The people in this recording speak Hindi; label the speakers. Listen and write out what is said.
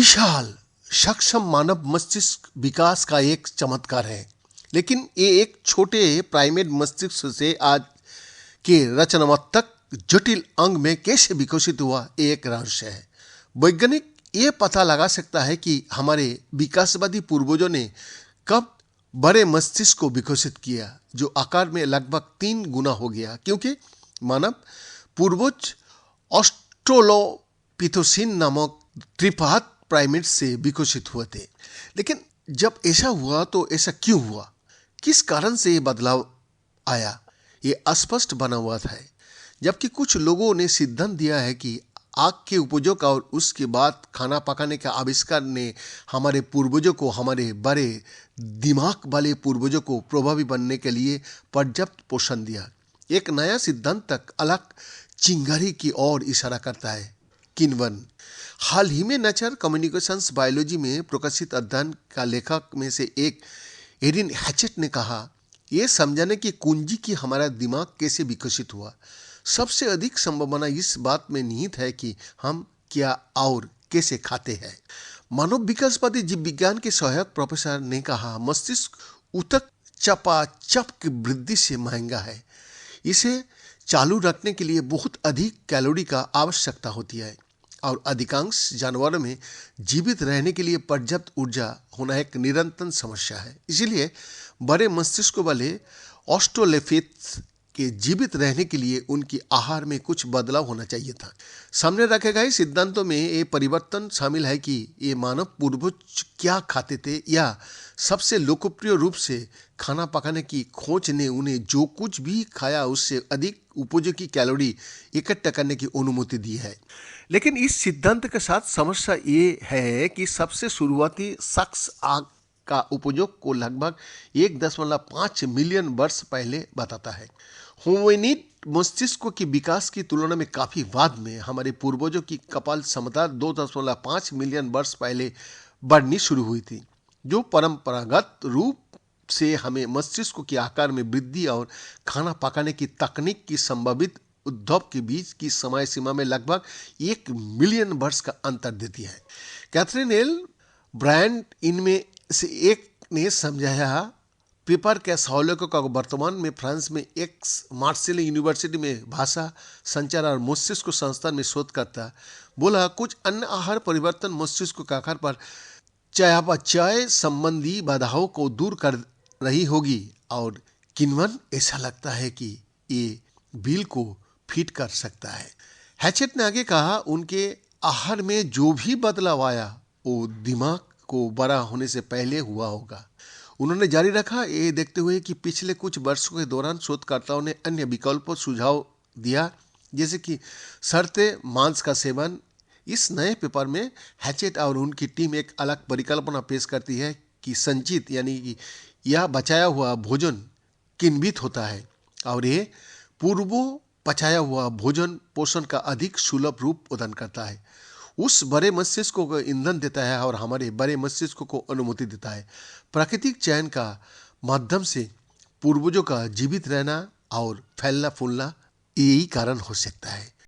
Speaker 1: विशाल सक्षम मानव मस्तिष्क विकास का एक चमत्कार है, लेकिन ये एक छोटे प्राइमेट मस्तिष्क से आज के रचनात्मक जटिल अंग में कैसे विकसित हुआ, ये एक रहस्य है। वैज्ञानिक ये पता लगा सकता है कि हमारे विकासवादी पूर्वजों ने कब बड़े मस्तिष्क को विकसित किया, जो आकार में लगभग 3 गुना हो गया, क्योंकि मानव पूर्वज ऑस्ट्रेलोपिथेसीन नामक त्रिपाद प्राइमेट से विकसित हुए थे। लेकिन जब ऐसा हुआ तो ऐसा क्यों हुआ, किस कारण से ये बदलाव आया, ये अस्पष्ट बना हुआ था। जबकि कुछ लोगों ने सिद्धांत दिया है कि आग के उपयोग और उसके बाद खाना पकाने का आविष्कार ने हमारे पूर्वजों को, हमारे बड़े दिमाग वाले पूर्वजों को प्रभावी बनने के लिए पर्याप्त पोषण दिया। एक नया सिद्धांत तक अलग चिंगारी की ओर इशारा करता है। किनवन हाल ही में नेचर कम्युनिकेशंस बायोलॉजी में प्रकाशित अध्ययन का लेखक में से एक एरिन हैचेट ने कहा, यह समझाने की कुंजी कि हमारा दिमाग कैसे विकसित हुआ, सबसे अधिक संभावना इस बात में निहित है कि हम क्या और कैसे खाते हैं। मानव विकासवादी जीव विज्ञान के सहायक प्रोफेसर ने कहा, मस्तिष्क ऊतक चपाचप की वृद्धि से महंगा है। इसे चालू रखने के लिए बहुत अधिक कैलोरी का आवश्यकता होती है और अधिकांश जानवरों में जीवित रहने के लिए पर्याप्त ऊर्जा होना एक निरंतर समस्या है। इसीलिए बड़े मस्तिष्क वाले ऑस्ट्रेलोपिथेकस के जीवित रहने के लिए उनकी आहार में कुछ बदलाव होना चाहिए था। सामने रखे गए सिद्धांतों में ये परिवर्तन शामिल है कि ये मानव पूर्वज क्या खाते थे, या सबसे लोकप्रिय रूप से खाना पकाने की खोज ने उन्हें जो कुछ भी खाया उससे अधिक उपयोगी कैलोरी इकट्ठा करने की अनुमति दी है। लेकिन इस सिद्धांत के साथ समस्या ये है कि सबसे शुरुआती शख्स आग का उपयोग को लगभग 1.5 मिलियन वर्ष पहले बताता है। होमिनिड मस्तिष्क के विकास की तुलना में काफी बाद में हमारे पूर्वजों की कपाल क्षमता 2.5 मिलियन वर्ष पहले बढ़नी शुरू हुई थी, जो परंपरागत रूप से हमें मस्तिष्क के आकार में वृद्धि और खाना पकाने की तकनीक की संभावित उद्भव के बीच की समय सीमा में लगभग 1 मिलियन वर्ष का अंतर देती है। कैथरीन एल ब्रायंट इनमें से एक ने समझाया। पेपर के सहयोगों का वर्तमान में फ्रांस में एक्स मार्सेले यूनिवर्सिटी में भाषा संचार और मस्तिष्क संस्थान में शोध करता बोला, कुछ अन्य आहार परिवर्तन मस्तिष्क के आकार पर चयापचय संबंधी बाधाओं को दूर कर रही होगी, और किनवन ऐसा लगता है कि ये बिल को फिट कर सकता है। हैचेट ने आगे कहा, उनके आहार में जो भी बदलाव आया वो दिमाग को बड़ा होने से पहले हुआ होगा। उन्होंने जारी रखा, ये देखते हुए कि पिछले कुछ वर्षों के दौरान शोधकर्ताओं ने अन्य विकल्पों सुझाव दिया, जैसे कि शर्ते मांस का सेवन। इस नए पेपर में हैचेट और उनकी टीम एक अलग परिकल्पना पेश करती है कि संचित यानी कि यह बचाया हुआ भोजन किण्वित होता है और ये पूर्वो पचाया हुआ भोजन पोषण का अधिक सुलभ रूप प्रदान करता है, उस बड़े मस्तिष्क को ईंधन देता है और हमारे बड़े मस्तिष्क को अनुमति देता है प्राकृतिक चयन का माध्यम से पूर्वजों का जीवित रहना और फैलना फूलना। यही कारण हो सकता है।